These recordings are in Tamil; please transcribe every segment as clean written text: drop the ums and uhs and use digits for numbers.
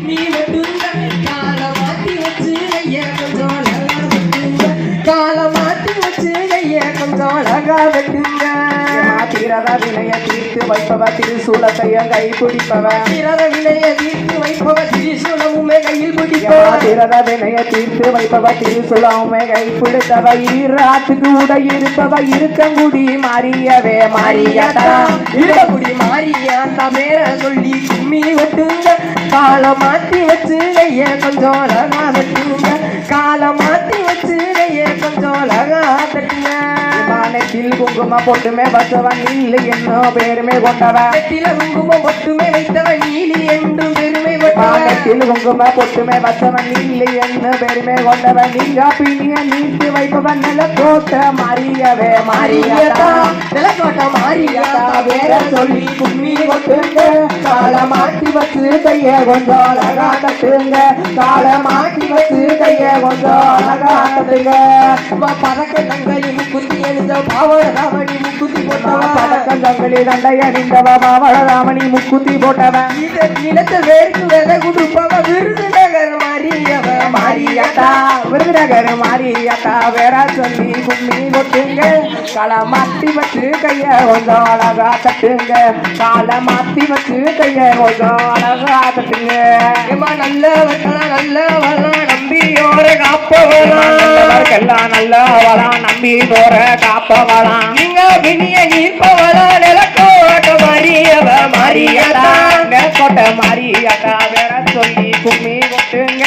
நீ வெட்டுங்க கால மாத்தி வச்சு கைய கொஞ்சம் அழகா வெட்டுங்க கால மாத்தி வச்சு கைய கொஞ்சம் அழகா வெட்டுங்க தீரத வினைய தீர்த்து வைப்பவ திருசூலத்தைய கை பிடிப்பவ தீரத வினைய தீர்த்து வைப்பவ திருசூலமுமே கையில் பிடிப்பவ தீரத வினைய தீர்த்து வைப்பவ திருசூலமுமே கை பிடித்தவ ஈராத்துக்கு உடை இருப்பவ இருக்கங்குடி மாறியவே மாறியதா இருக்கங்குடி மாறியாத்தா பேர சொல்லி கும்மி வெட்டுங்க கால மாத்தி வச்சு கைய கொஞ்சம் அழகா வெட்டுங்க கால மாத்தி வச்சு கைய கொஞ்சம் அழகா தட்டுங்க நெற்றில் குங்கும பொட்டுமே வச்சவன் நீலி என்னும் பெருமை கொண்டவன் நெற்றில குங்கும பொட்டுமே வைத்தவன் நீலி என்றும் பெருமை நெற்றில் குங்கும பொட்டுமே வச்சவன் நீலி என்னும் பெருமை கொண்டவன் நீங்க பிணிய நீட்டு வைப்பவன் நிலக்கோட்ட மாறியவே மாறியதா நிலக்கோட்ட மாறியதா வேற சொல்லி கும்மி கொட்டுங்க கால மாட்டி வச்சு கைய கொஞ்சம் அழகா தட்டுங்க கால மாட்டி வச்சு கைய கொஞ்சம் அழகா தட்டுங்க பதக்க தங்களி முக்குத்தி எழுந்த பாவட ராமணி முக்குத்தி போட்டவன் பதக்க தங்களி தண்டை அணிந்தவ பாவட ராமணி முக்குத்தி போட்டவன் நிலத்தை வேர்க்கு விதை கொடுப்பவ விருதுநகர் மாறியவ மாறியதா விருதுநகர் மாறியதா வேற சொல்லி கும்மி கொட்டுங்க கால மாட்டி வச்சு கைய கொஞ்சம் அழகா தட்டுங்க கால மாத்தி வச்சு கைய கொஞ்சம் அழகா தட்டுங்க நல்லவளா நம்பியோர காப்பவளாம் நல்லவளா நம்பியோர காப்பவளாம் நீங்க வினிய நீர்ப்பவளா நிலக்கோட்ட மாறியவ மாறியதா நிலக்கோட்ட மாறியதா வேற சொல்லி கும்மி கொட்டுங்க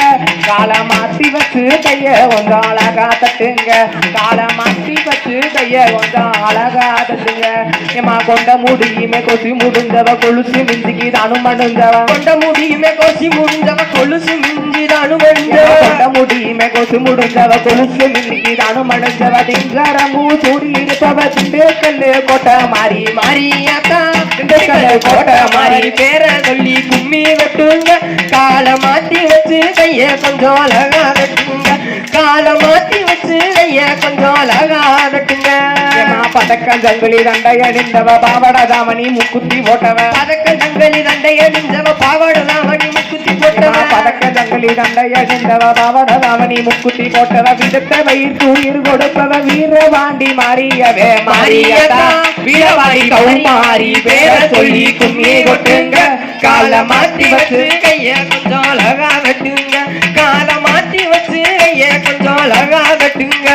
கால மாத்தி வச்சு கைய கொஞ்சம் அழகா தட்டுங்க கால மாத்தி வச்சு கைய கொஞ்சம் அழகா தட்டுங்க ஏமா கொண்ட முடியுமே கொசி முடிஞ்சவ கொலுசு மிஞ்சிக்கு தானும் பண்ணுந்தவ கொண்ட முடியுமே கொசி முடிஞ்சவ கொலுசு மிஞ்சி தானும் பண்ணுந்தவ கொண்ட முடியுமே கொசு முடிஞ்சவ கொலுசு மிஞ்சிக்கு தானும் பண்ணுந்தவ திங்கரமூ சூடி இருப்பவ திண்டுக்கல்லு கோட்டை மாறி மாறியாத்தா திண்டுக்கல்லு கோட்டை மாறி பேர சொல்லி கும்மி வெட்டுங்க கால மாத்தி வச்சு கைய கொஞ்சம் அழகா வெட்டுங்க கால மாத்தி வச்சு கைய கொஞ்சம் அழகா வெட்டுங்க பதக்கம் ஜங்கலி தண்டை அணிந்தவ பாவட தாமணி முக்குத்தி போட்டவ பதக்க ஜங்கலி தண்டை அணிந்தவ பாவட தாமணி முக்குத்தி போட்டவ பதக்க ஜங்கலி தண்டை அணிந்தவ பாவட தாமணி முக்குத்தி போட்டவ விடுத்த வயிற்று உயிர் கொடுப்பவ வீரபாண்டி மாறியவே மாறியதா வீரபாண்டி கௌமாரி பேர சொல்லி கும்மி கொட்டுங்க கால மாத்தி வச்சு கைய கொஞ்சம் அழகா வெட்டுங்க கால மாத்தி வச்சு கைய கொஞ்சம் அழகா வெட்டுங்க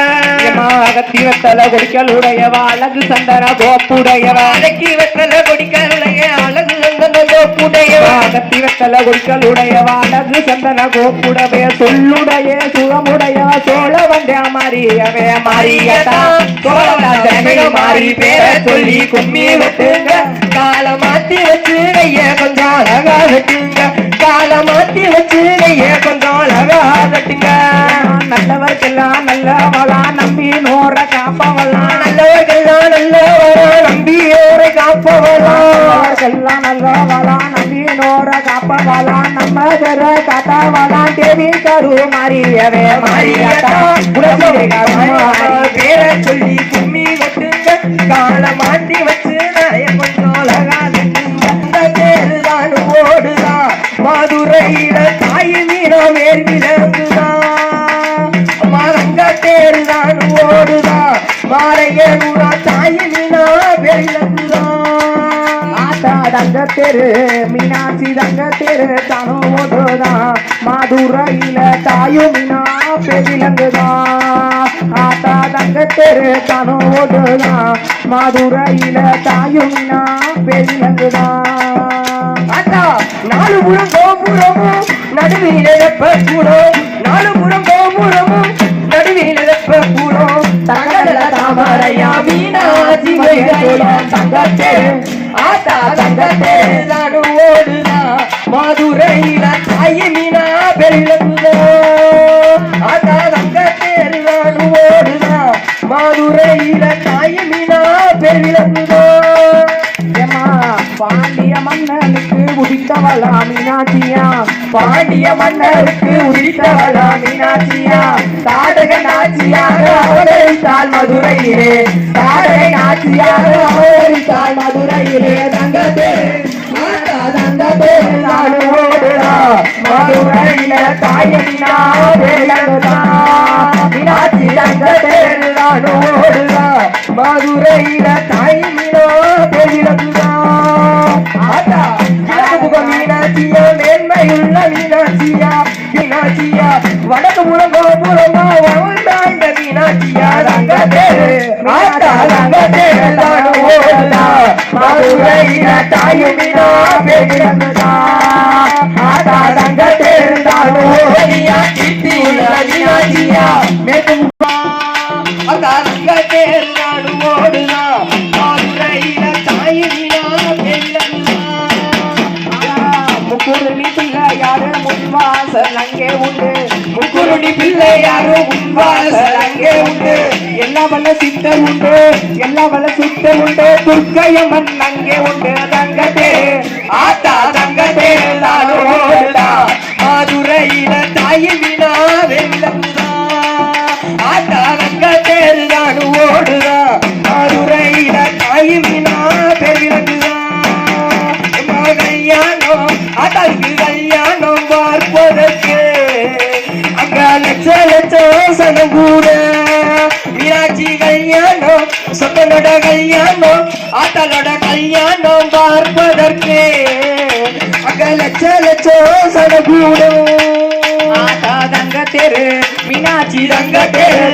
அகத்தி வெத்தல கொடிக்கலுடையவ அழகு சந்தன கோப்புடையவ அடக்கி வெத்தல கொடிக்கலுடைய அழகு சந்தன கோப்புடையவ அகத்தி வெத்தல கொடிக்கலுடையவ அழகு சந்தன கோப்புடைய சொல்லுடைய சுகமுடையவ சோழ வண்டியா மாறியவே மாறியதா மாறி பேர சொல்லி கும்மி வெட்டுங்க கால மாத்தி வச்சு கைய கொஞ்சம் அழகா வெட்டுங்க கால மாத்தி வச்சு கைய கொஞ்சம் அழகா வெட்டுங்க நல்லவர்க்கெல்லாம் நல்லவளா நம்பி நோர காப்பவளா நல்லவர்கள்லாம் நல்லவரா நம்பியோரை காப்பவளா எல்லாம் நல்லவளா நம்பி நோர காப்பவளா நம்ம தர காத்தவளா தேவி கரு மாறியவே மாறியதா பேர சொல்லி கும்மி வெட்டுங்க கால மாத்தி வச்சு நிறைய கொஞ்சம் அழகா வெட்டுங்க தேர்தான் ஓடுதான் மதுரையில தாய் மீனம் ஏற்கிறதுதான் மரங்க தேர்தான் ஓடுதான் மாலையூரா தாய் மீனா வெள்ளதுதான் தங்க தெரு மீனாட்சி தங்க தெரு தானும் ஓடுதான் மதுரையில தாயும் மீனா பெரிலங்குதான் ஆத்தா தங்க தெரு தானும் ஓடுதான் மதுரையில தாயும் மீனா பெரிலங்குதான் ஆத்தா நாலு புறம் கோபுரமும் நடுவில் கூடும் நாலு புறம் கோபுரமும் நடுவில் கூடும் தங்கல தாமரையா மீனாட்சி தங்கத்தேரு ஆத்தா தங்கத்தேரு நாடு ஓடுதான் மதுரையில தாய் மீனா வெள்ளதுதோ ஆத்தா தங்கத்தேரு நாடு ஓடுதான் மதுரையில தாய் மீனா வெள்ளதுதோ பாண்டிய மன்னனுக்கு உதித்தவளா மீனாட்சியா பாண்டிய மன்னருக்கு உதித்தவளா மீனாட்சியா தாடக நாச்சியாக அவதரித்தாள் மதுரையிலே தாடக நாச்சியாக அவதரித்தாள் மதுரையிலே தங்கத்தேரு தேரு நானும் ஓடுதா மதுரையில தாயமினா வேலங்குதா மீனாட்சி தங்க தேரு நானும் ஓடுதா மதுரையில தாயமினா வேலங்குதா ஆட்டா மீனாட்சியா மேன்மையுள்ள மீனாட்சியா மீனாட்சியா வடக்கு முழங்கோ முழங்கோ வாழ்ந்த மீனாட்சியா தங்க தேரு ஆட்டா தங்க தேரு நானும் ஓடுதா மதுரையில தாயுமினா வேலங்குதா ஆட்டா தங்க தேரு நானும் ஓடியா கீர்த்தியுள்ள மீனாட்சியா மேற்கும்பா ஆட்டா தங்க தேரு நானும் ஓடுதா மதுரையில தாயுமினா வேலங்குதா முக்குருணி பிள்ளையாரு முன்வாசல் அங்கே உண்டு முக்குருணி பிள்ளையாரு முன்வாசல் அங்கே உண்டு எல்லா வல்ல சித்தர் உண்டு எல்லா வல்ல சித்தர் உண்டு துர்க்கையம்மன் அங்கே உண்டு தங்க தேரு ஆத்தா தங்க தேரு நானும் ஓடுதா மதுரையில தாயுமினா வேலங்குதா ஆத்தா தங்க தேரு நானும் ஓடுதா மதுரையில தாயுமினா வேலங்குதா கல்யாணம் அதற்கு கல்யாணம் பார்ப்பதற்கு அங்க லட்ச லட்சம் சனம் கூட மீனாட்சி கல்யாணம் சொத்தனோட கல்யாணம் ஆத்தாளோட கல்யாணம் பார்ப்பதற்கு அங்க லட்ச லட்சம் சனம் கூட ஆட்டா தங்க தேரு மீனாட்சி தங்க தேரு